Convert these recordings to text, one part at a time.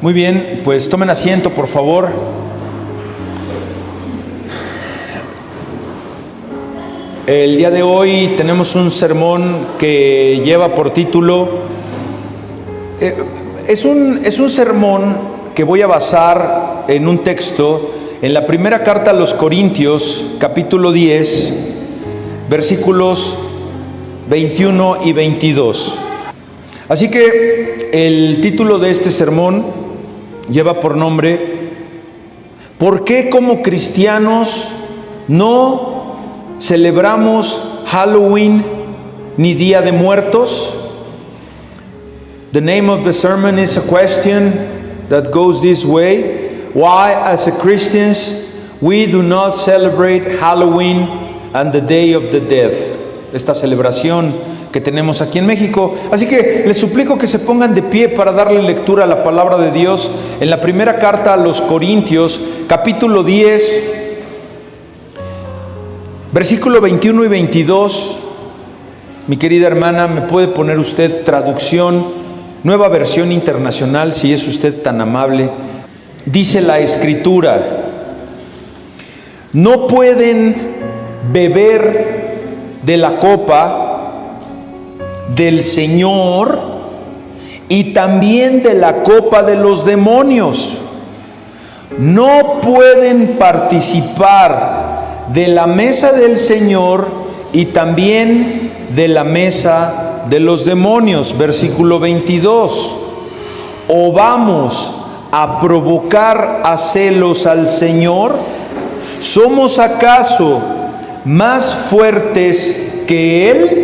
Muy bien, pues tomen asiento, por favor. El día de hoy tenemos un sermón que lleva por título, es un sermón que voy a basar en un texto en la primera carta a los Corintios, capítulo 10, versículos 21 y 22. Así que el título de este sermón lleva por nombre: ¿por qué como cristianos no celebramos Halloween ni Día de Muertos? The name of the sermon is a question that goes this way: why as Christians we do not celebrate Halloween and the Day of the Dead? Esta celebración que tenemos aquí en México. Así que les suplico que se pongan de pie para darle lectura a la palabra de Dios en la primera carta a los Corintios, capítulo 10, versículo 21 y 22. Mi querida hermana, ¿me puede poner usted traducción, nueva versión internacional, si es usted tan amable? Dice la Escritura: no pueden beber de la copa del Señor y también de la copa de los demonios. No pueden participar de la mesa del Señor y también de la mesa de los demonios. Versículo 22. ¿O vamos a provocar a celos al Señor? ¿Somos acaso más fuertes que Él?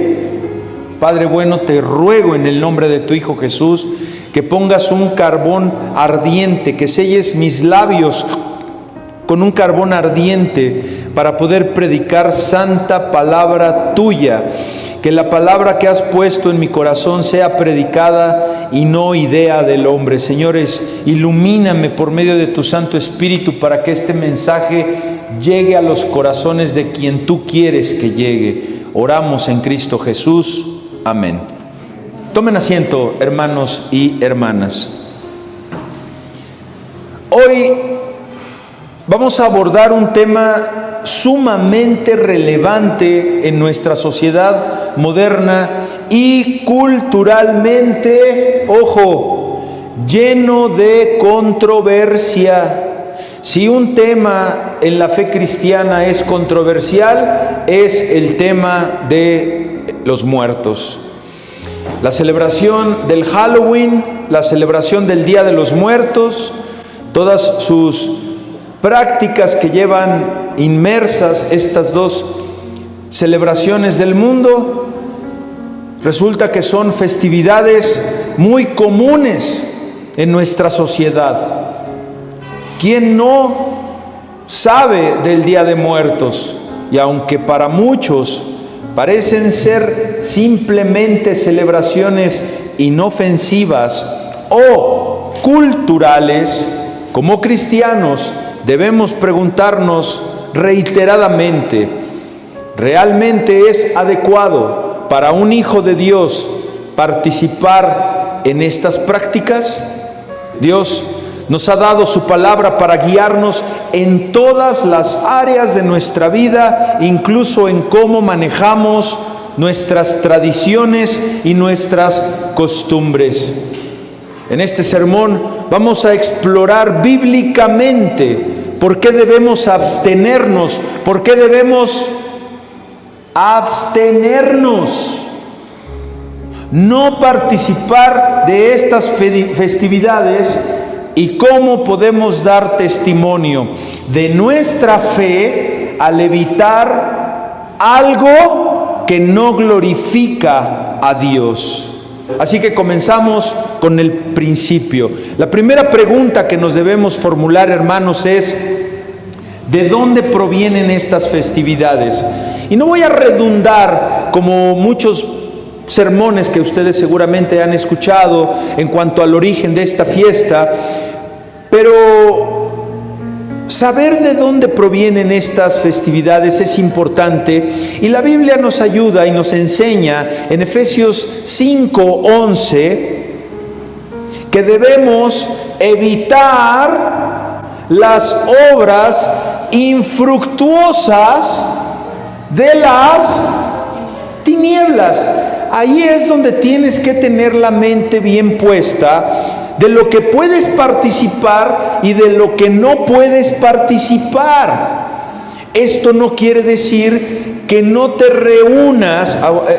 Padre bueno, te ruego en el nombre de tu Hijo Jesús que pongas un carbón ardiente, que selles mis labios con un carbón ardiente para poder predicar santa palabra tuya. Que la palabra que has puesto en mi corazón sea predicada y no idea del hombre. Señores, ilumíname por medio de tu Santo Espíritu para que este mensaje llegue a los corazones de quien tú quieres que llegue. Oramos en Cristo Jesús. Amén. Tomen asiento, hermanos y hermanas. Hoy vamos a abordar un tema sumamente relevante en nuestra sociedad moderna y culturalmente, ojo, lleno de controversia. Si un tema en la fe cristiana es controversial, es el tema de los muertos. La celebración del Halloween, la celebración del Día de los Muertos, todas sus prácticas que llevan inmersas estas dos celebraciones del mundo, resulta que son festividades muy comunes en nuestra sociedad. ¿Quién no sabe del Día de Muertos? Y aunque para muchos parecen ser simplemente celebraciones inofensivas o culturales, como cristianos debemos preguntarnos reiteradamente: ¿realmente es adecuado para un hijo de Dios participar en estas prácticas? Dios nos ha dado su palabra para guiarnos en todas las áreas de nuestra vida, incluso en cómo manejamos nuestras tradiciones y nuestras costumbres. En este sermón vamos a explorar bíblicamente por qué debemos abstenernos, por qué debemos abstenernos, no participar de estas festividades, y cómo podemos dar testimonio de nuestra fe al evitar algo que no glorifica a Dios. Así que comenzamos con el principio. La primera pregunta que nos debemos formular, hermanos, es: ¿de dónde provienen estas festividades? Y no voy a redundar como muchos sermones que ustedes seguramente han escuchado en cuanto al origen de esta fiesta, pero saber de dónde provienen estas festividades es importante, y la Biblia nos ayuda y nos enseña en Efesios 5:11 que debemos evitar las obras infructuosas de las tinieblas. Ahí es donde tienes que tener la mente bien puesta de lo que puedes participar y de lo que no puedes participar. Esto no quiere decir que no te reúnas,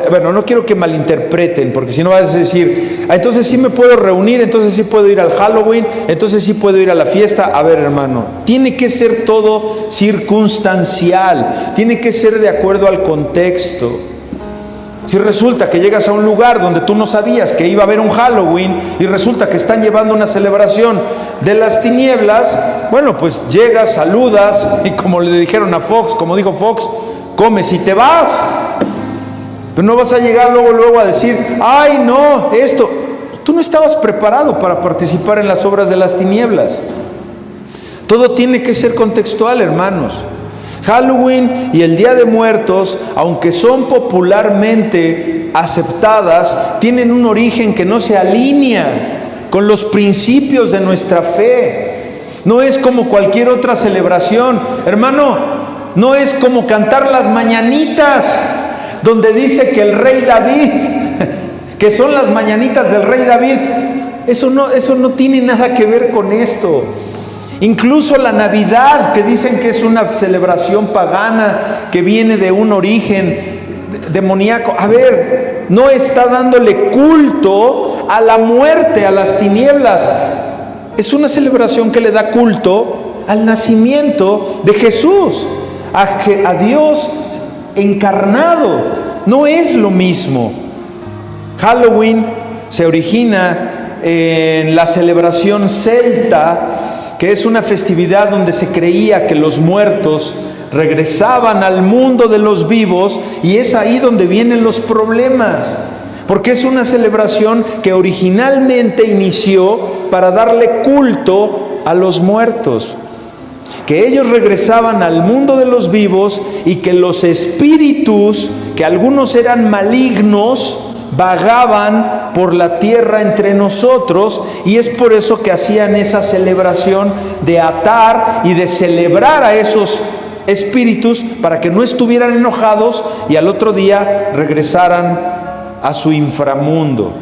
bueno, no quiero que malinterpreten, porque si no vas a decir, entonces sí me puedo reunir, entonces sí puedo ir al Halloween, entonces sí puedo ir a la fiesta. A ver, hermano, tiene que ser todo circunstancial, tiene que ser de acuerdo al contexto. Si resulta que llegas a un lugar donde tú no sabías que iba a haber un Halloween y resulta que están llevando una celebración de las tinieblas, bueno, pues llegas, saludas y como le dijeron a Fox, como dijo Fox, comes y te vas. Pero no vas a llegar luego a decir, ay no, esto. Tú no estabas preparado para participar en las obras de las tinieblas. Todo tiene que ser contextual, hermanos. Halloween y el Día de Muertos, aunque son popularmente aceptadas, tienen un origen que no se alinea con los principios de nuestra fe. No es como cualquier otra celebración, hermano, no es como cantar las mañanitas, donde dice que el rey David, que son las mañanitas del rey David. Eso no tiene nada que ver con esto. Incluso la Navidad, que dicen que es una celebración pagana, que viene de un origen demoníaco. A ver, no está dándole culto a la muerte, a las tinieblas. Es una celebración que le da culto al nacimiento de Jesús, a Dios encarnado. No es lo mismo. Halloween se origina en la celebración celta, que es una festividad donde se creía que los muertos regresaban al mundo de los vivos, y es ahí donde vienen los problemas, porque es una celebración que originalmente inició para darle culto a los muertos, que ellos regresaban al mundo de los vivos y que los espíritus, que algunos eran malignos, vagaban por la tierra entre nosotros, y es por eso que hacían esa celebración de atar y de celebrar a esos espíritus para que no estuvieran enojados y al otro día regresaran a su inframundo.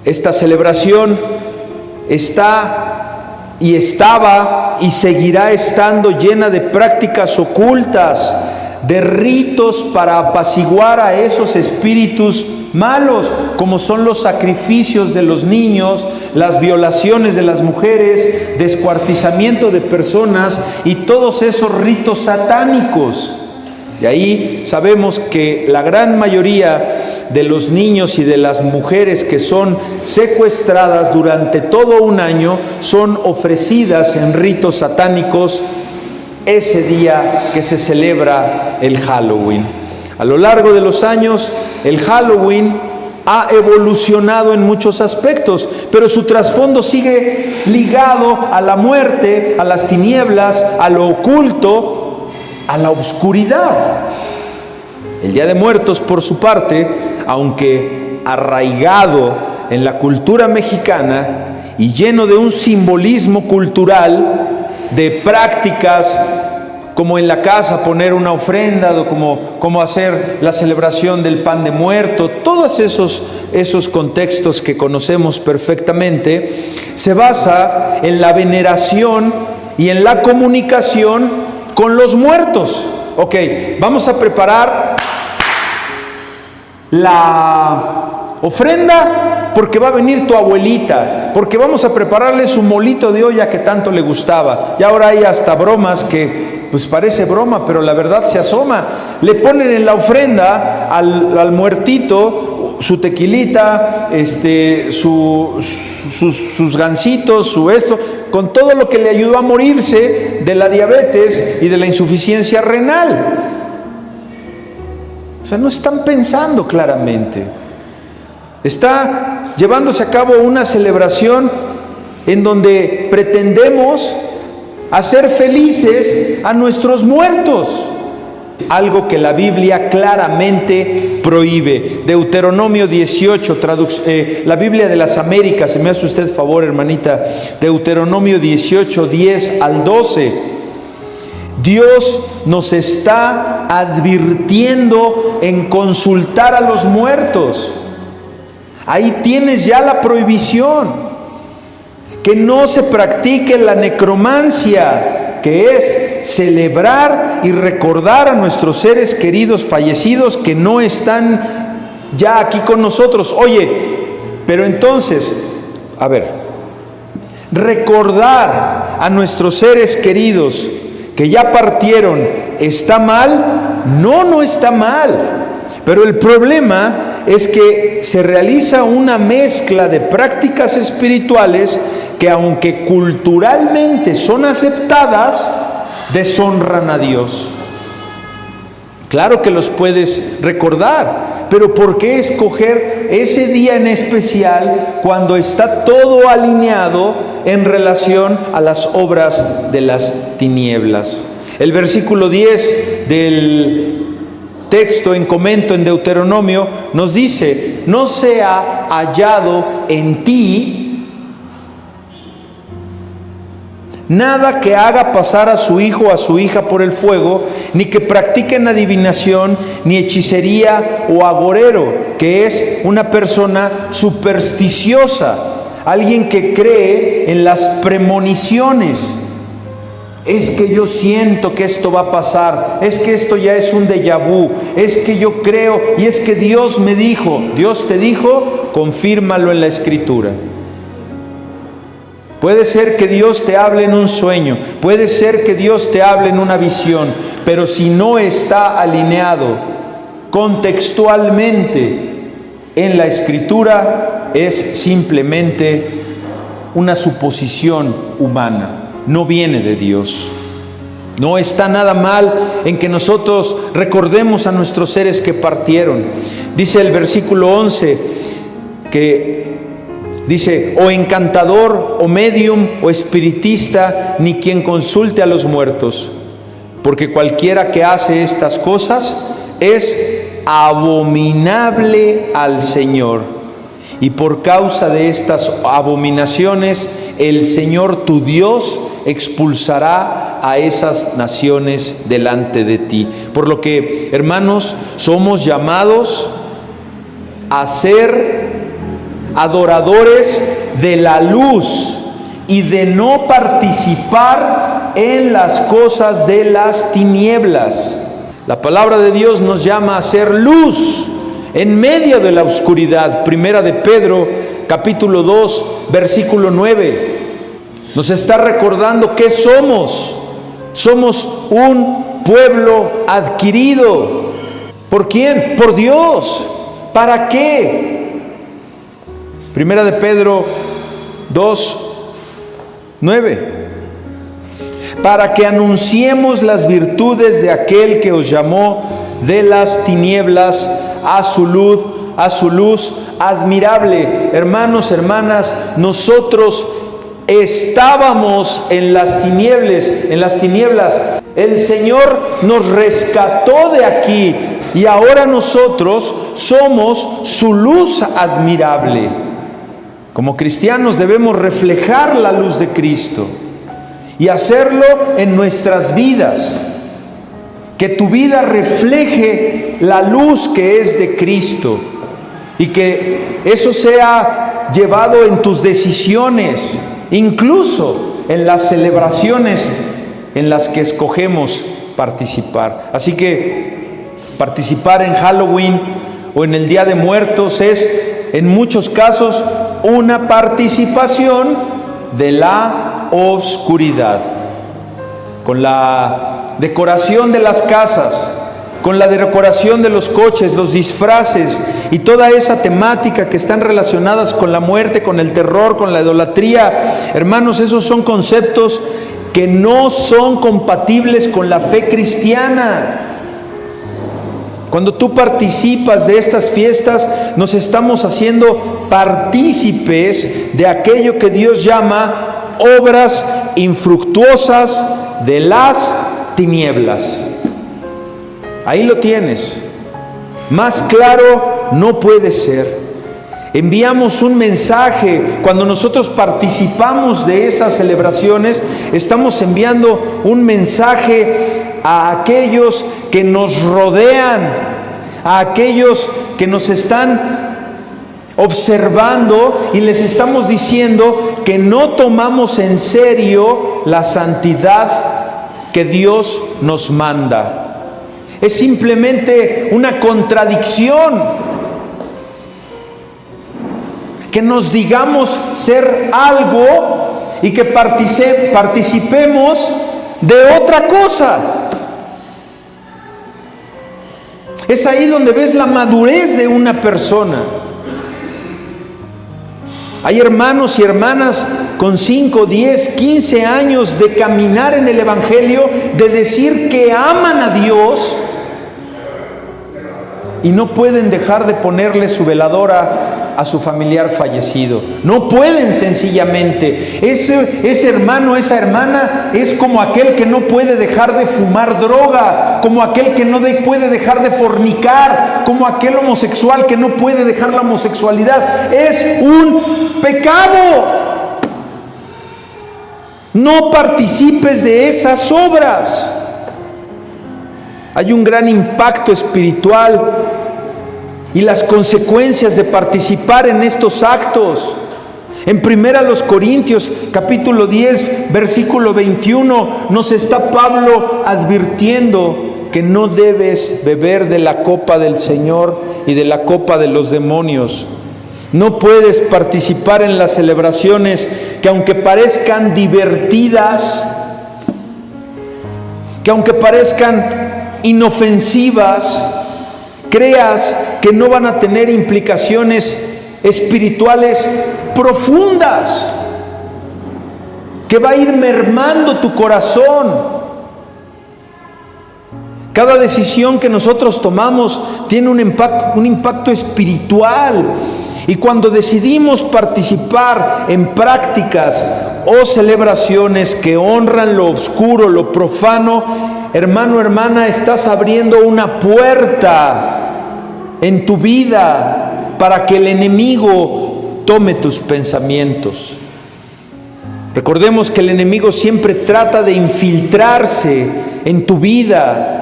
Esta celebración está y estaba y seguirá estando llena de prácticas ocultas, de ritos para apaciguar a esos espíritus malos, como son los sacrificios de los niños, las violaciones de las mujeres, descuartizamiento de personas y todos esos ritos satánicos. Y ahí sabemos que la gran mayoría de los niños y de las mujeres que son secuestradas durante todo un año son ofrecidas en ritos satánicos ese día que se celebra el Halloween. A lo largo de los años, el Halloween ha evolucionado en muchos aspectos, pero su trasfondo sigue ligado a la muerte, a las tinieblas, a lo oculto, a la oscuridad. El Día de Muertos, por su parte, aunque arraigado en la cultura mexicana y lleno de un simbolismo cultural, de prácticas como en la casa poner una ofrenda, o como hacer la celebración del pan de muerto, todos esos contextos que conocemos perfectamente, se basa en la veneración y en la comunicación con los muertos. Ok, vamos a preparar la ofrenda porque va a venir tu abuelita, porque vamos a prepararle su molito de olla que tanto le gustaba. Y ahora hay hasta bromas que pues parece broma, pero la verdad se asoma. Le ponen en la ofrenda al muertito su tequilita, sus gansitos, con todo lo que le ayudó a morirse de la diabetes y de la insuficiencia renal. O sea, no están pensando claramente. Está llevándose a cabo una celebración en donde pretendemos hacer felices a nuestros muertos, algo que la Biblia claramente prohíbe. Deuteronomio 18, la Biblia de las Américas, si me hace usted favor, hermanita. Deuteronomio 18, 10 al 12. Dios nos está advirtiendo en consultar a los muertos. Ahí tienes ya la prohibición. Que no se practique la necromancia, que es celebrar y recordar a nuestros seres queridos fallecidos que no están ya aquí con nosotros. Oye, pero entonces, a ver, recordar a nuestros seres queridos que ya partieron, ¿está mal? No, no está mal. Pero el problema es que se realiza una mezcla de prácticas espirituales que, aunque culturalmente son aceptadas, deshonran a Dios. Claro que los puedes recordar, pero ¿por qué escoger ese día en especial cuando está todo alineado en relación a las obras de las tinieblas? El versículo 10 del texto en comento en Deuteronomio nos dice: no sea hallado en ti nada que haga pasar a su hijo o a su hija por el fuego, ni que practiquen adivinación, ni hechicería o agorero, que es una persona supersticiosa, alguien que cree en las premoniciones. Es que yo siento que esto va a pasar, es que esto ya es un déjà vu, es que yo creo, y es que Dios me dijo. Dios te dijo, confírmalo en la Escritura. Puede ser que Dios te hable en un sueño, puede ser que Dios te hable en una visión, pero si no está alineado contextualmente en la Escritura, es simplemente una suposición humana. No viene de Dios. No está nada mal en que nosotros recordemos a nuestros seres que partieron. Dice el versículo 11 que dice: o encantador, o medium, o espiritista, ni quien consulte a los muertos, porque cualquiera que hace estas cosas es abominable al Señor. Y por causa de estas abominaciones, el Señor tu Dios expulsará a esas naciones delante de ti. Por lo que, hermanos, somos llamados a ser adoradores de la luz y de no participar en las cosas de las tinieblas. La palabra de Dios nos llama a ser luz en medio de la oscuridad. Primera de Pedro, capítulo 2, versículo 9. Nos está recordando que somos. Somos un pueblo adquirido. ¿Por quién? Por Dios. ¿Para qué? Primera de Pedro 2, 9. Para que anunciemos las virtudes de aquel que os llamó de las tinieblas a su luz admirable. Hermanos, hermanas, nosotros estábamos en las tinieblas. El Señor nos rescató de aquí y ahora nosotros somos su luz admirable. Como cristianos debemos reflejar la luz de Cristo y hacerlo en nuestras vidas. Que tu vida refleje la luz que es de Cristo y que eso sea llevado en tus decisiones, incluso en las celebraciones en las que escogemos participar. Así que participar en Halloween o en el Día de Muertos es, en muchos casos, una participación de la oscuridad. Con la decoración de las casas, con la decoración de los coches, los disfraces y toda esa temática que están relacionadas con la muerte, con el terror, con la idolatría. Hermanos, esos son conceptos que no son compatibles con la fe cristiana. Cuando tú participas de estas fiestas, nos estamos haciendo partícipes de aquello que Dios llama obras infructuosas de las tinieblas. Ahí lo tienes. Más claro no puede ser. Enviamos un mensaje. Cuando nosotros participamos de esas celebraciones, estamos enviando un mensaje a aquellos que nos rodean, a aquellos que nos están observando, y les estamos diciendo que no tomamos en serio la santidad que Dios nos manda. Es simplemente una contradicción que nos digamos ser algo y que participemos de otra cosa. Es ahí donde ves la madurez de una persona. Hay hermanos y hermanas con 5, 10, 15 años de caminar en el Evangelio, de decir que aman a Dios, y no pueden dejar de ponerle su veladora a su familiar fallecido. No pueden, sencillamente. Ese hermano, esa hermana es como aquel que no puede dejar de fumar droga, como aquel que no puede dejar de fornicar, como aquel homosexual que no puede dejar la homosexualidad. Es un pecado. No participes de esas obras. Hay un gran impacto espiritual y las consecuencias de participar en estos actos. En 1 Corintios capítulo 10 versículo 21 nos está Pablo advirtiendo que no debes beber de la copa del Señor y de la copa de los demonios. No puedes participar en las celebraciones que, aunque parezcan divertidas, que aunque parezcan inofensivas, creas que no van a tener implicaciones espirituales profundas, que va a ir mermando tu corazón. Cada decisión que nosotros tomamos tiene un impacto espiritual. Y cuando decidimos participar en prácticas o celebraciones que honran lo oscuro, lo profano, hermano, hermana, estás abriendo una puerta en tu vida para que el enemigo tome tus pensamientos. Recordemos que el enemigo siempre trata de infiltrarse en tu vida,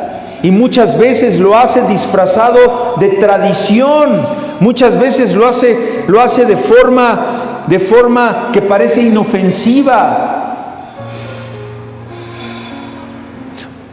y muchas veces lo hace disfrazado de tradición, muchas veces lo hace de forma que parece inofensiva.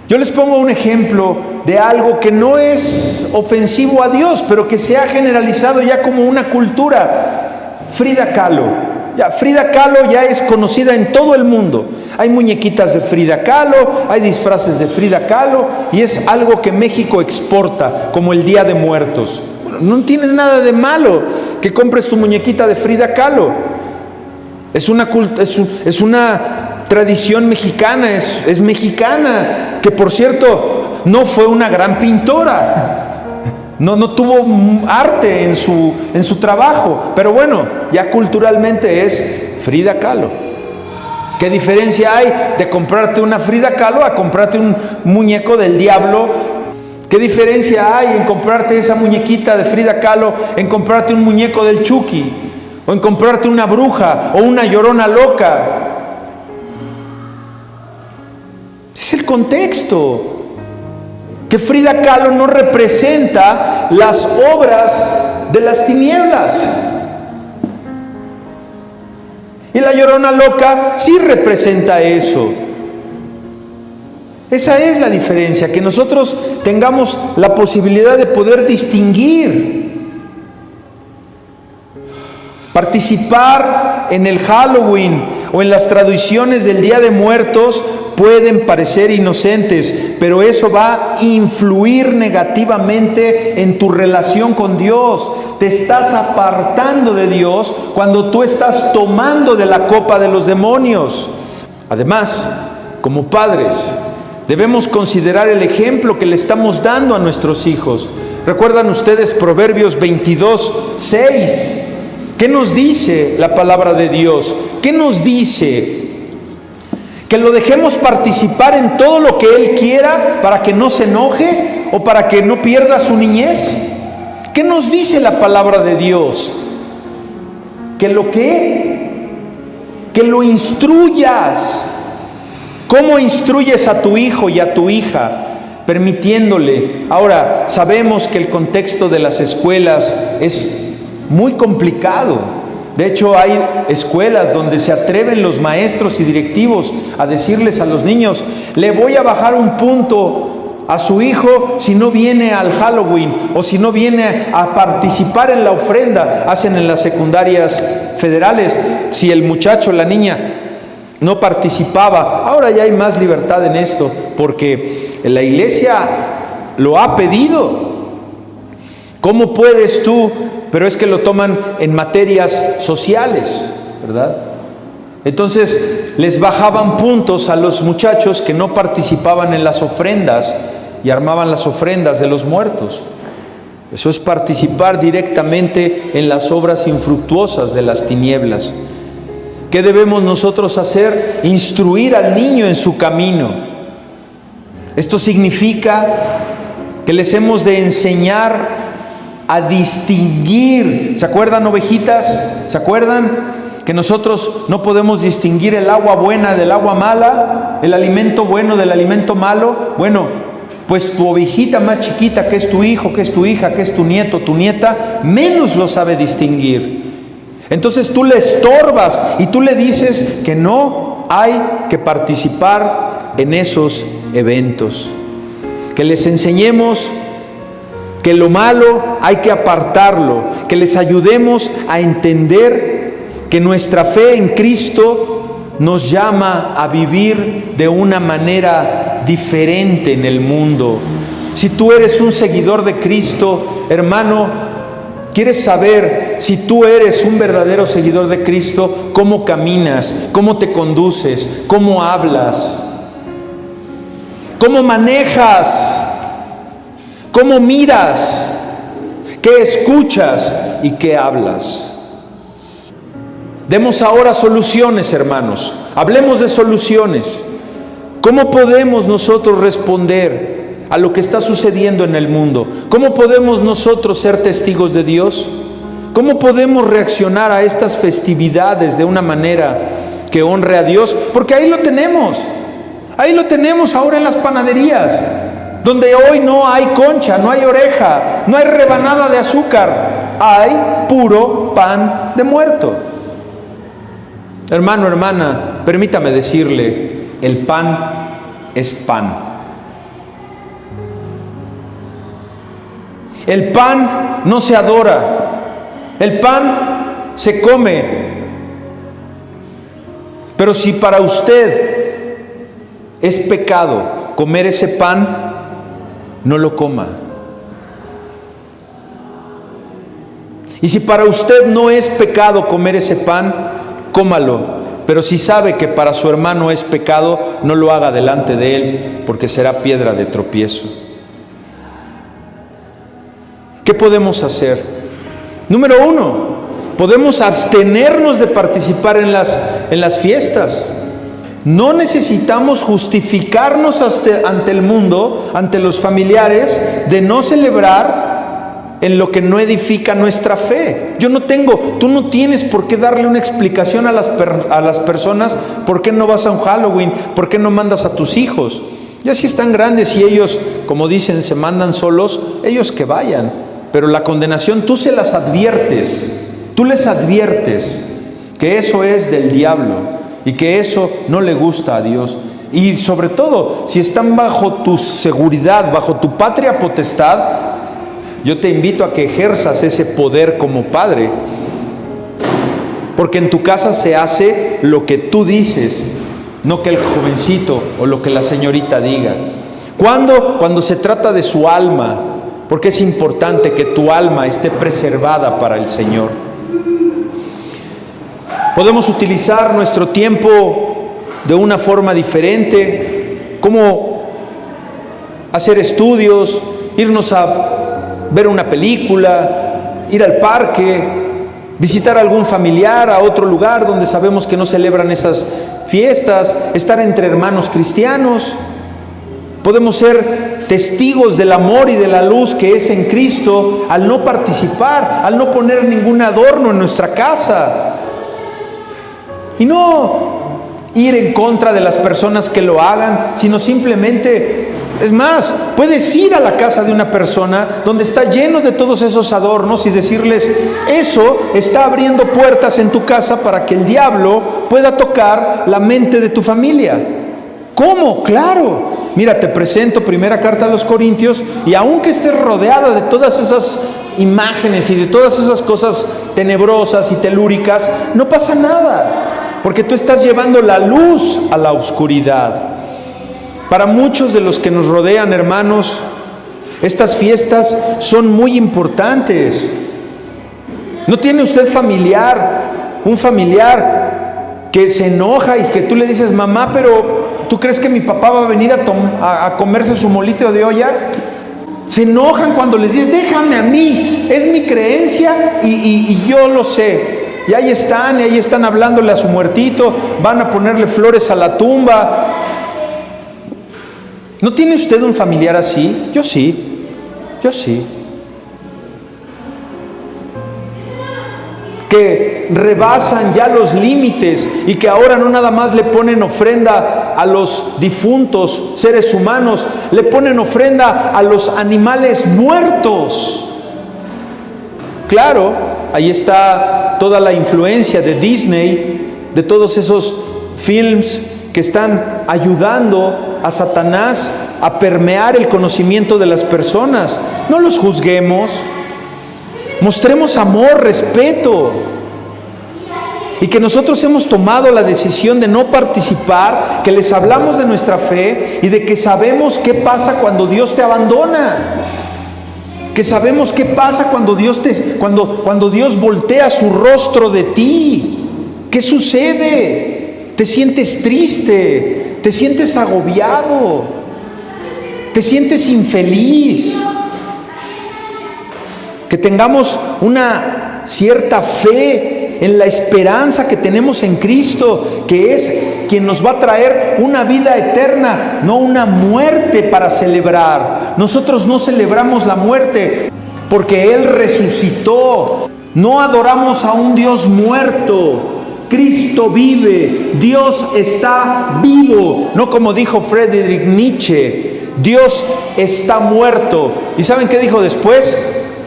Yo les pongo un ejemplo de algo que no es ofensivo a Dios, pero que se ha generalizado ya como una cultura. Frida Kahlo. Frida Kahlo ya es conocida en todo el mundo. Hay muñequitas de Frida Kahlo, hay disfraces de Frida Kahlo, y es algo que México exporta, como el Día de Muertos. Bueno, no tiene nada de malo que compres tu muñequita de Frida Kahlo. Es una tradición mexicana, es mexicana, que por cierto no fue una gran pintora. No tuvo arte en su trabajo, pero bueno, ya culturalmente es Frida Kahlo. ¿Qué diferencia hay de comprarte una Frida Kahlo a comprarte un muñeco del diablo? ¿Qué diferencia hay en comprarte esa muñequita de Frida Kahlo, en comprarte un muñeco del Chucky, o en comprarte una bruja o una llorona loca? Es el contexto. Que Frida Kahlo no representa las obras de las tinieblas. Y la llorona loca sí representa eso. Esa es la diferencia, que nosotros tengamos la posibilidad de poder distinguir. Participar en el Halloween o en las tradiciones del Día de Muertos pueden parecer inocentes, pero eso va a influir negativamente en tu relación con Dios. Te estás apartando de Dios cuando tú estás tomando de la copa de los demonios. Además, como padres, debemos considerar el ejemplo que le estamos dando a nuestros hijos. ¿Recuerdan ustedes Proverbios 22:6? ¿Qué nos dice la palabra de Dios? ¿Qué nos dice? ¿Que lo dejemos participar en todo lo que él quiera para que no se enoje o para que no pierda su niñez? ¿Qué nos dice la palabra de Dios? Que lo instruyas. ¿Cómo instruyes a tu hijo y a tu hija? Permitiéndole. Ahora, sabemos que el contexto de las escuelas es muy complicado. De hecho, hay escuelas donde se atreven los maestros y directivos a decirles a los niños: le voy a bajar un punto a su hijo si no viene al Halloween o si no viene a participar en la ofrenda. Hacen en las secundarias federales. Si el muchacho, la niña, no participaba, ahora ya hay más libertad en esto, porque la iglesia lo ha pedido. ¿Cómo puedes tú? Pero es que lo toman en materias sociales, ¿verdad? Entonces les bajaban puntos a los muchachos que no participaban en las ofrendas y armaban las ofrendas de los muertos. Eso es participar directamente en las obras infructuosas de las tinieblas. ¿Qué debemos nosotros hacer? Instruir al niño en su camino. Esto significa que les hemos de enseñar a distinguir. ¿Se acuerdan, ovejitas? ¿Se acuerdan? Que nosotros no podemos distinguir el agua buena del agua mala, el alimento bueno del alimento malo. Bueno, pues tu ovejita más chiquita, que es tu hijo, que es tu hija, que es tu nieto, tu nieta, menos lo sabe distinguir. Entonces tú le estorbas y tú le dices que no hay que participar en esos eventos. Que les enseñemos que lo malo hay que apartarlo, que les ayudemos a entender que nuestra fe en Cristo nos llama a vivir de una manera diferente en el mundo. Si tú eres un seguidor de Cristo, hermano, ¿quieres saber si tú eres un verdadero seguidor de Cristo? ¿Cómo caminas? ¿Cómo te conduces? ¿Cómo hablas? ¿Cómo manejas? ¿Cómo miras? ¿Qué escuchas? ¿Y qué hablas? Demos ahora soluciones, hermanos. Hablemos de soluciones. ¿Cómo podemos nosotros responder a lo que está sucediendo en el mundo? ¿Cómo podemos nosotros ser testigos de Dios? ¿Cómo podemos reaccionar a estas festividades de una manera que honre a Dios? Porque ahí lo tenemos. Ahí lo tenemos ahora en las panaderías, donde hoy no hay concha, no hay oreja, no hay rebanada de azúcar, hay puro pan de muerto. Hermano, hermana, permítame decirle, el pan es pan. El pan no se adora, el pan se come. Pero si para usted es pecado comer ese pan, no lo coma. Y si para usted no es pecado comer ese pan, cómalo. Pero si sabe que para su hermano es pecado, no lo haga delante de él, porque será piedra de tropiezo. ¿Qué podemos hacer? Número 1, podemos abstenernos de participar en las fiestas. No necesitamos justificarnos ante el mundo, ante los familiares, de no celebrar en lo que no edifica nuestra fe. Tú no tienes por qué darle una explicación a las personas por qué no vas a un Halloween, por qué no mandas a tus hijos. Ya si están grandes y ellos, como dicen, se mandan solos, ellos que vayan. Pero la condenación tú se las adviertes, tú les adviertes que eso es del diablo y que eso no le gusta a Dios. Y sobre todo, si están bajo tu seguridad, bajo tu patria potestad, yo te invito a que ejerzas ese poder como padre, porque en tu casa se hace lo que tú dices, no que el jovencito o lo que la señorita diga. Cuando se trata de su alma, porque es importante que tu alma esté preservada para el Señor. Podemos utilizar nuestro tiempo de una forma diferente, como hacer estudios, irnos a ver una película, ir al parque, visitar a algún familiar a otro lugar donde sabemos que no celebran esas fiestas, estar entre hermanos cristianos. Podemos ser testigos del amor y de la luz que es en Cristo al no participar, al no poner ningún adorno en nuestra casa. Y no ir en contra de las personas que lo hagan, sino simplemente, es más, puedes ir a la casa de una persona donde está lleno de todos esos adornos y decirles, eso está abriendo puertas en tu casa para que el diablo pueda tocar la mente de tu familia. ¿Cómo? Claro. Mira, te presento primera carta a los Corintios, y aunque estés rodeada de todas esas imágenes y de todas esas cosas tenebrosas y telúricas, no pasa nada, porque tú estás llevando la luz a la oscuridad. Para muchos de los que nos rodean, hermanos, estas fiestas son muy importantes. ¿No tiene usted un familiar que se enoja y que tú le dices, mamá, pero ¿tú crees que mi papá va a venir a comerse su molito de olla? Se enojan cuando les dices, déjame a mí, es mi creencia y yo lo sé. Y ahí están hablándole a su muertito, van a ponerle flores a la tumba. ¿No tiene usted un familiar así? Yo sí. Que rebasan ya los límites y que ahora no nada más le ponen ofrenda a los difuntos seres humanos, le ponen ofrenda a los animales muertos. Claro, ahí está toda la influencia de Disney, de todos esos films que están ayudando a Satanás a permear el conocimiento de las personas. No los juzguemos, mostremos amor, respeto, y que nosotros hemos tomado la decisión de no participar, que les hablamos de nuestra fe y de que sabemos qué pasa cuando Dios te abandona, que sabemos qué pasa cuando Dios voltea su rostro de ti. ¿Qué sucede? Te sientes triste, te sientes agobiado, te sientes infeliz. Que tengamos una cierta fe en la esperanza que tenemos en Cristo, que es quien nos va a traer una vida eterna, no una muerte para celebrar. Nosotros no celebramos la muerte porque Él resucitó. No adoramos a un Dios muerto. Cristo vive, Dios está vivo. No como dijo Friedrich Nietzsche, Dios está muerto. ¿Y saben qué dijo después?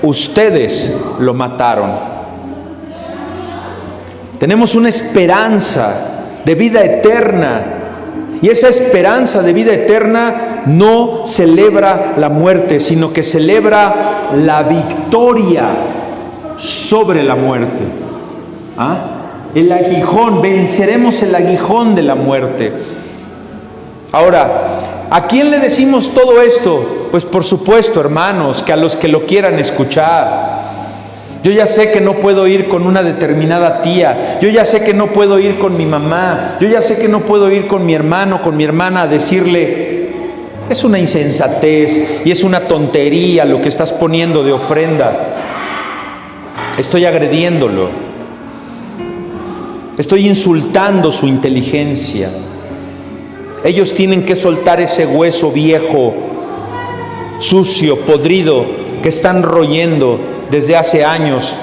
Ustedes lo mataron. Tenemos una esperanza de vida eterna, y esa esperanza de vida eterna no celebra la muerte, sino que celebra la victoria sobre la muerte. El aguijón, venceremos el aguijón de la muerte. Ahora, ¿a quién le decimos todo esto? Pues por supuesto, hermanos, que a los que lo quieran escuchar. Yo ya sé que no puedo ir con una determinada tía, yo ya sé que no puedo ir con mi mamá, yo ya sé que no puedo ir con mi hermano, con mi hermana a decirle, es una insensatez y es una tontería lo que estás poniendo de ofrenda. Estoy agrediéndolo, estoy insultando su inteligencia. Ellos tienen que soltar ese hueso viejo, sucio, podrido, que están royendo desde hace años,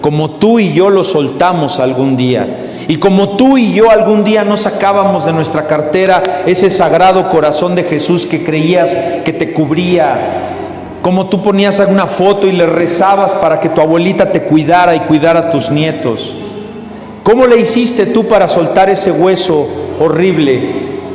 como tú y yo lo soltamos algún día. Y como tú y yo algún día no sacábamos de nuestra cartera ese sagrado corazón de Jesús que creías que te cubría. Como tú ponías alguna foto y le rezabas para que tu abuelita te cuidara y cuidara a tus nietos. ¿Cómo le hiciste tú para soltar ese hueso horrible?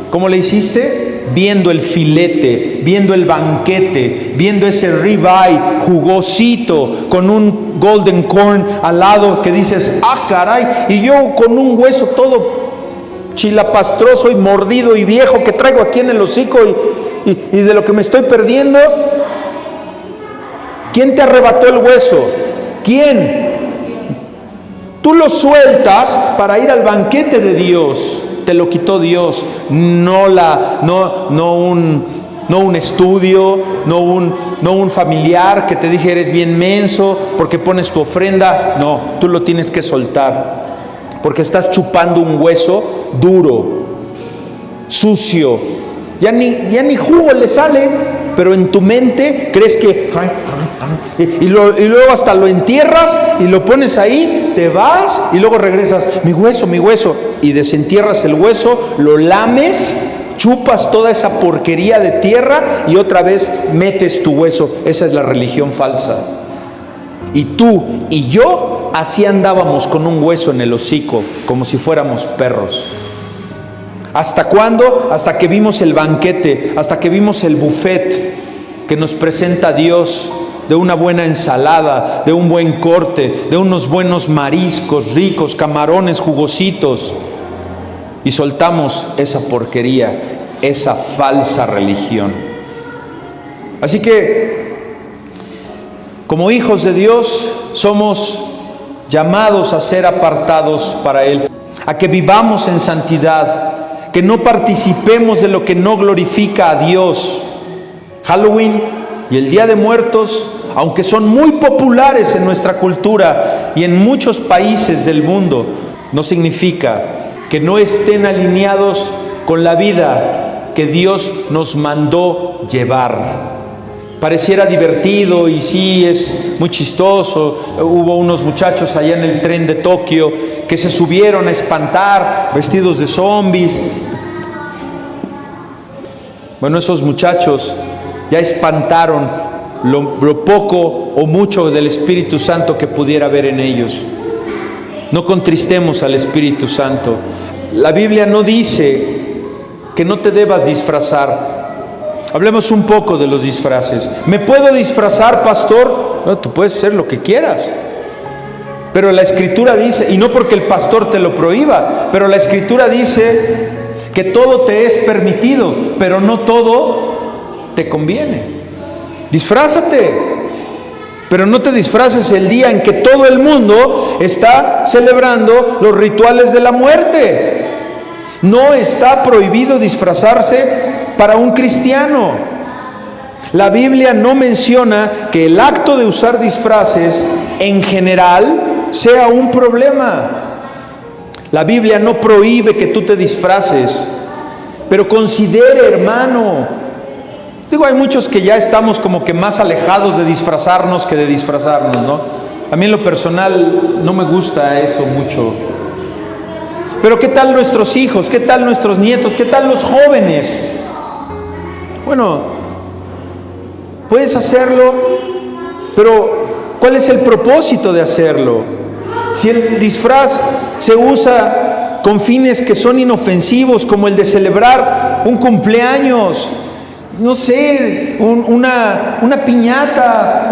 ¿Cómo le hiciste? Viendo el filete, viendo el banquete, viendo ese ribeye jugosito con un golden corn al lado que dices, ¡ah, caray! Y yo con un hueso todo chilapastroso y mordido y viejo que traigo aquí en el hocico y de lo que me estoy perdiendo. ¿Quién te arrebató el hueso? ¿Quién? Tú lo sueltas para ir al banquete de Dios. Te lo quitó Dios, no un estudio, no un familiar que te dije eres bien menso porque pones tu ofrenda. No, tú lo tienes que soltar porque estás chupando un hueso duro, sucio, ya ni jugo le sale, pero en tu mente crees que... Y luego hasta lo entierras y lo pones ahí, te vas y luego regresas, mi hueso, y desentierras el hueso, lo lames, chupas toda esa porquería de tierra y otra vez metes tu hueso. Esa es la religión falsa. Y tú y yo así andábamos con un hueso en el hocico, como si fuéramos perros. ¿Hasta cuándo? Hasta que vimos el banquete, hasta que vimos el buffet que nos presenta Dios, de una buena ensalada, de un buen corte, de unos buenos mariscos ricos, camarones jugositos, y soltamos esa porquería, esa falsa religión. Así que, como hijos de Dios, somos llamados a ser apartados para Él, a que vivamos en santidad, que no participemos de lo que no glorifica a Dios. Halloween y el Día de Muertos, aunque son muy populares en nuestra cultura y en muchos países del mundo, no significa que no estén alineados con la vida que Dios nos mandó llevar. Pareciera divertido y sí, es muy chistoso. Hubo unos muchachos allá en el tren de Tokio que se subieron a espantar vestidos de zombies. Bueno, esos muchachos ya espantaron lo poco o mucho del Espíritu Santo que pudiera haber en ellos. No contristemos al Espíritu Santo. La Biblia no dice que no te debas disfrazar. Hablemos un poco de los disfraces. ¿Me puedo disfrazar, pastor? No, tú puedes hacer lo que quieras. Pero la Escritura dice, y no porque el pastor te lo prohíba, pero la Escritura dice que todo te es permitido, pero no todo te conviene. Disfrázate, pero no te disfraces el día en que todo el mundo está celebrando los rituales de la muerte. No está prohibido disfrazarse para un cristiano. La Biblia no menciona que el acto de usar disfraces en general sea un problema. La Biblia no prohíbe que tú te disfraces, pero considere, hermano. Digo, hay muchos que ya estamos como que más alejados de disfrazarnos que de disfrazarnos, ¿no? A mí en lo personal no me gusta eso mucho. Pero ¿qué tal nuestros hijos? ¿Qué tal nuestros nietos? ¿Qué tal los jóvenes? Bueno, puedes hacerlo, pero ¿cuál es el propósito de hacerlo? Si el disfraz se usa con fines que son inofensivos, como el de celebrar un cumpleaños, no sé, una piñata,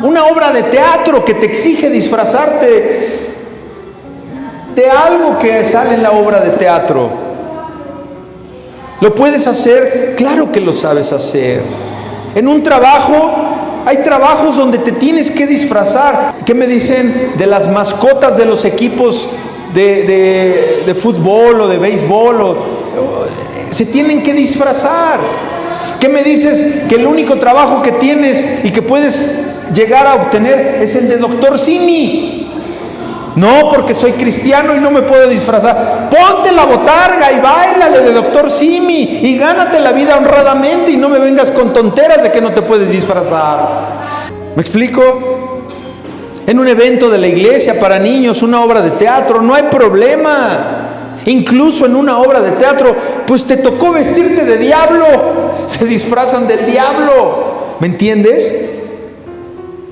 una obra de teatro que te exige disfrazarte de algo que sale en la obra de teatro, ¿lo puedes hacer? Claro que lo sabes hacer. En un trabajo, hay trabajos donde te tienes que disfrazar. ¿Qué me dicen de las mascotas de los equipos de fútbol o de béisbol? Se tienen que disfrazar. ¿Qué me dices? Que el único trabajo que tienes y que puedes llegar a obtener es el de doctor Simi. No, porque soy cristiano y no me puedo disfrazar. Ponte la botarga y báilale de doctor Simi y gánate la vida honradamente y no me vengas con tonteras de que no te puedes disfrazar. ¿Me explico? En un evento de la iglesia para niños, una obra de teatro, no hay problema. Incluso en una obra de teatro, pues te tocó vestirte de diablo, se disfrazan del diablo, ¿me entiendes?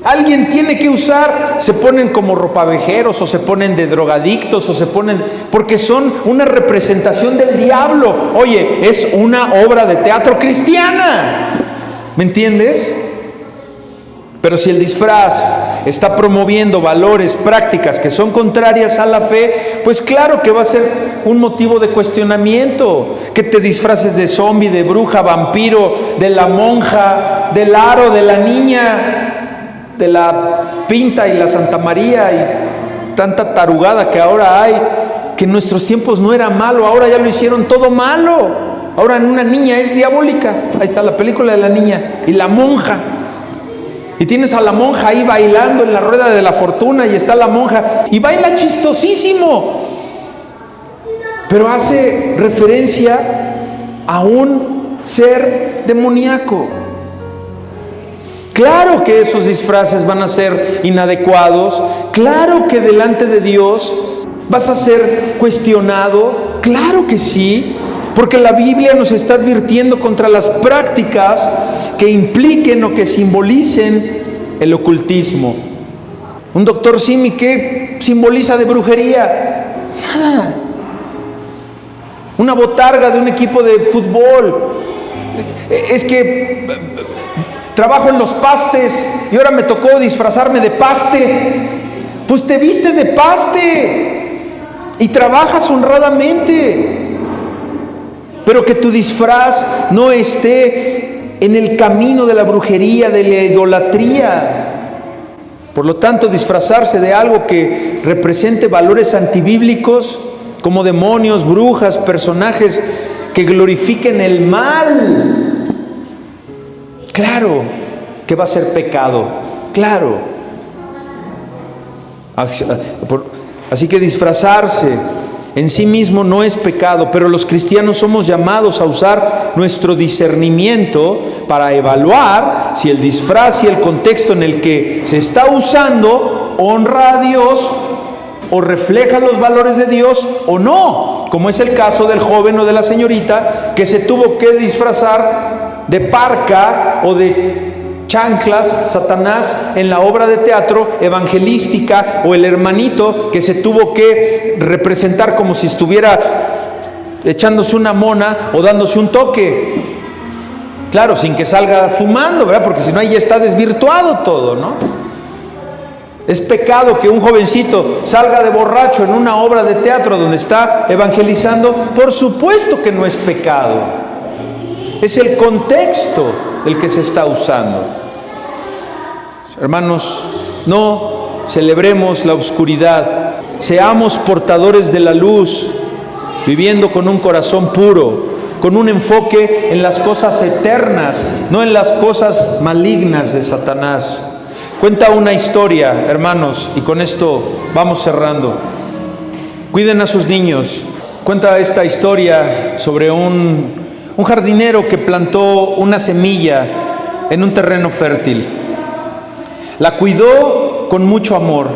Alguien tiene que usar, se ponen como ropavejeros o se ponen de drogadictos o se ponen, porque son una representación del diablo. Oye, es una obra de teatro cristiana, ¿me entiendes? Pero si el disfraz está promoviendo valores, prácticas que son contrarias a la fe, pues claro que va a ser un motivo de cuestionamiento. Que te disfraces de zombie, de bruja, vampiro, de la monja, del aro, de la niña, de la Pinta y la Santa María y tanta tarugada que ahora hay, que en nuestros tiempos no era malo, ahora ya lo hicieron todo malo. Ahora una niña es diabólica. Ahí está la película de la niña y la monja. Y tienes a la monja ahí bailando en la rueda de la fortuna y está la monja y baila chistosísimo. Pero hace referencia a un ser demoníaco. Claro que esos disfraces van a ser inadecuados. Claro que delante de Dios vas a ser cuestionado. Claro que sí. Porque la Biblia nos está advirtiendo contra las prácticas que impliquen o que simbolicen el ocultismo. Un doctor Simi, ¿qué simboliza de brujería? Nada. Una botarga de un equipo de fútbol. Es que trabajo en los pastes y ahora me tocó disfrazarme de paste. Pues te viste de paste y trabajas honradamente. Pero que tu disfraz no esté en el camino de la brujería, de la idolatría. Por lo tanto, disfrazarse de algo que represente valores antibíblicos, como demonios, brujas, personajes que glorifiquen el mal, claro que va a ser pecado, claro. Así que disfrazarse en sí mismo no es pecado, pero los cristianos somos llamados a usar nuestro discernimiento para evaluar si el disfraz y el contexto en el que se está usando honra a Dios o refleja los valores de Dios o no, como es el caso del joven o de la señorita que se tuvo que disfrazar de parca o de chanclas, Satanás, en la obra de teatro evangelística, o el hermanito que se tuvo que representar como si estuviera echándose una mona o dándose un toque. Claro, sin que salga fumando, ¿verdad? Porque si no, ahí ya está desvirtuado todo, ¿no? Es pecado que un jovencito salga de borracho en una obra de teatro donde está evangelizando. Por supuesto que no es pecado. Es el contexto el que se está usando. Hermanos, no celebremos la oscuridad. Seamos portadores de la luz, viviendo con un corazón puro, con un enfoque en las cosas eternas, no en las cosas malignas de Satanás. Cuenta una historia, hermanos, y con esto vamos cerrando. Cuiden a sus niños. Cuenta esta historia sobre un jardinero que plantó una semilla en un terreno fértil. La cuidó con mucho amor.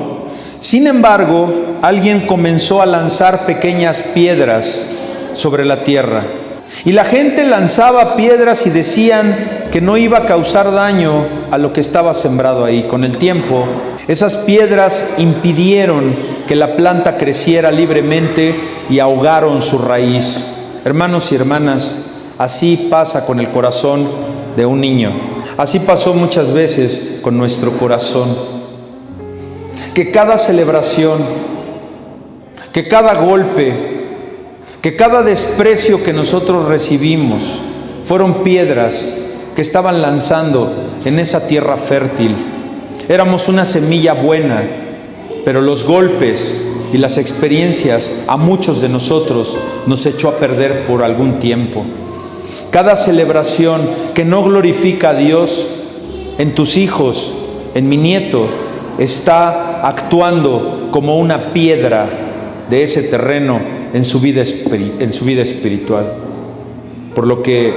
Sin embargo, alguien comenzó a lanzar pequeñas piedras sobre la tierra. Y la gente lanzaba piedras y decían que no iba a causar daño a lo que estaba sembrado ahí. Con el tiempo, esas piedras impidieron que la planta creciera libremente y ahogaron su raíz. Hermanos y hermanas, así pasa con el corazón de un niño. Así pasó muchas veces con nuestro corazón. Que cada celebración, que cada golpe, que cada desprecio que nosotros recibimos fueron piedras que estaban lanzando en esa tierra fértil. Éramos una semilla buena, pero los golpes y las experiencias a muchos de nosotros nos echó a perder por algún tiempo. Cada celebración que no glorifica a Dios en tus hijos, en mi nieto, está actuando como una piedra de ese terreno en su vida espiritual. Por lo que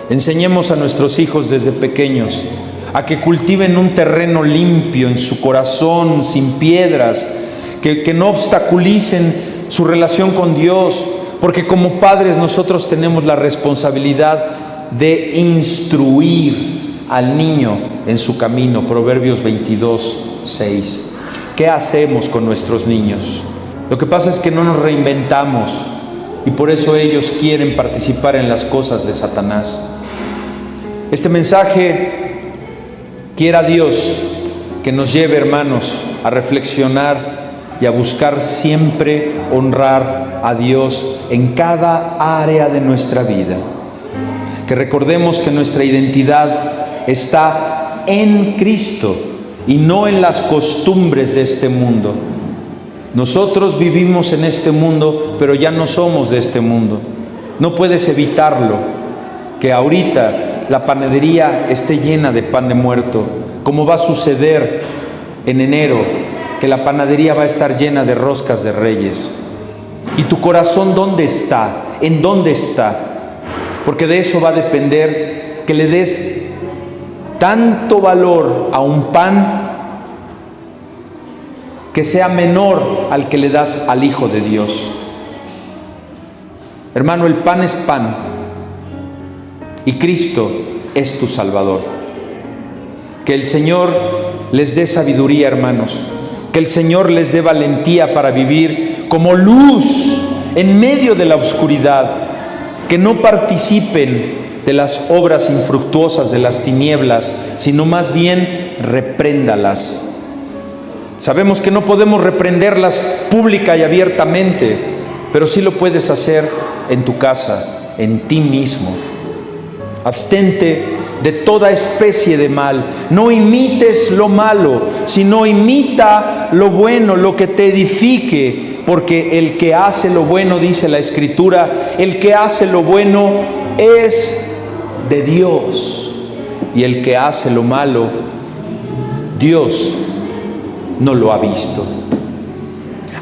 enseñemos a nuestros hijos desde pequeños a que cultiven un terreno limpio en su corazón, sin piedras, que no obstaculicen su relación con Dios, porque como padres nosotros tenemos la responsabilidad de instruir al niño en su camino. Proverbios 22:6. ¿Qué hacemos con nuestros niños? Lo que pasa es que no nos reinventamos y por eso ellos quieren participar en las cosas de Satanás. Este mensaje, quiera Dios que nos lleve, hermanos, a reflexionar y a buscar siempre honrar a Dios en cada área de nuestra vida. Que recordemos que nuestra identidad está en Cristo y no en las costumbres de este mundo. Nosotros vivimos en este mundo, pero ya no somos de este mundo. No puedes evitarlo, que ahorita la panadería esté llena de pan de muerto, como va a suceder en enero, que la panadería va a estar llena de roscas de Reyes. ¿Y tu corazón dónde está? ¿En dónde está? porque de eso va a depender que le des tanto valor a un pan que sea menor al que le das al Hijo de Dios. Hermano, el pan es pan y Cristo es tu Salvador. Que el Señor les dé sabiduría, hermanos. Que el Señor les dé valentía para vivir como luz en medio de la oscuridad. Que no participen de las obras infructuosas de las tinieblas, sino más bien repréndalas. Sabemos que no podemos reprenderlas pública y abiertamente, pero sí lo puedes hacer en tu casa, en ti mismo. Abstente de toda especie de mal. No imites lo malo, sino imita lo bueno, lo que te edifique, porque el que hace lo bueno, dice la Escritura, el que hace lo bueno es de Dios, y el que hace lo malo, Dios no lo ha visto.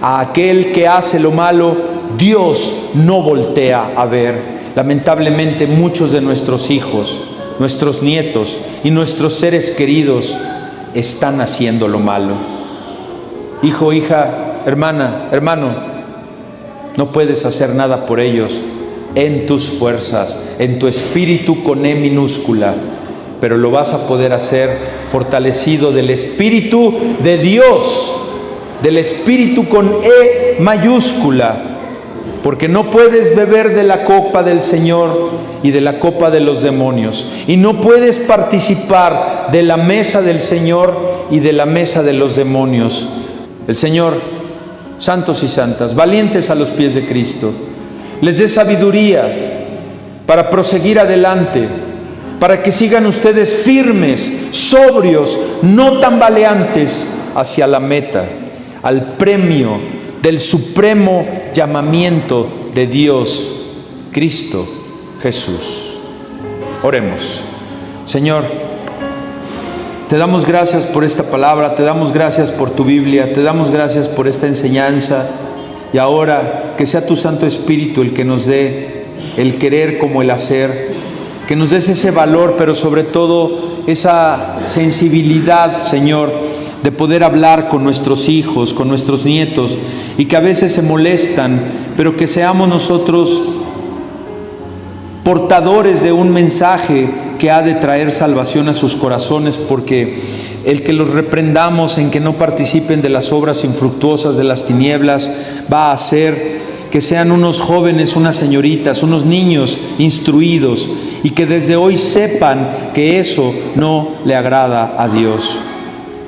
A aquel que hace lo malo, Dios no voltea a ver. Lamentablemente muchos de nuestros hijos, nuestros nietos y nuestros seres queridos están haciendo lo malo. Hijo, hija, hermana, hermano, no puedes hacer nada por ellos en tus fuerzas, en tu espíritu con E minúscula, pero lo vas a poder hacer fortalecido del Espíritu de Dios, del Espíritu con E mayúscula, porque no puedes beber de la copa del Señor y de la copa de los demonios, y no puedes participar de la mesa del Señor y de la mesa de los demonios. El Señor, santos y santas, valientes a los pies de Cristo, les dé sabiduría para proseguir adelante, para que sigan ustedes firmes, sobrios, no tambaleantes hacia la meta, al premio del supremo llamamiento de Dios, Cristo Jesús. Oremos. Señor, te damos gracias por esta palabra, te damos gracias por tu Biblia, te damos gracias por esta enseñanza, y ahora que sea tu Santo Espíritu el que nos dé el querer como el hacer, que nos des ese valor, pero sobre todo esa sensibilidad, Señor, de poder hablar con nuestros hijos, con nuestros nietos, y que a veces se molestan, pero que seamos nosotros portadores de un mensaje que ha de traer salvación a sus corazones, porque el que los reprendamos en que no participen de las obras infructuosas de las tinieblas va a hacer que sean unos jóvenes, unas señoritas, unos niños instruidos, y que desde hoy sepan que eso no le agrada a Dios.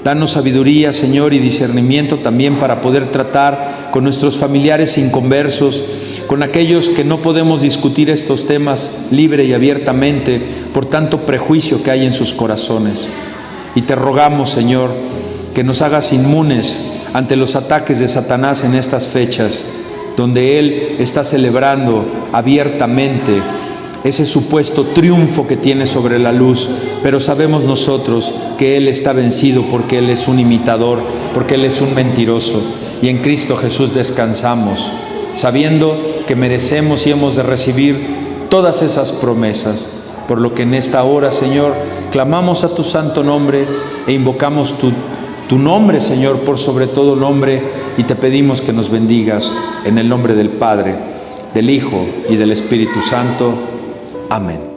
Danos sabiduría, Señor, y discernimiento también para poder tratar con nuestros familiares inconversos, con aquellos que no podemos discutir estos temas libre y abiertamente por tanto prejuicio que hay en sus corazones. Y te rogamos, Señor, que nos hagas inmunes ante los ataques de Satanás en estas fechas, donde él está celebrando abiertamente ese supuesto triunfo que tiene sobre la luz, pero sabemos nosotros que él está vencido, porque él es un imitador, porque él es un mentiroso, y en Cristo Jesús descansamos, sabiendo que merecemos y hemos de recibir todas esas promesas, por lo que en esta hora, Señor, clamamos a tu santo nombre e invocamos tu nombre, Señor, por sobre todo nombre, y te pedimos que nos bendigas en el nombre del Padre, del Hijo y del Espíritu Santo. Amén.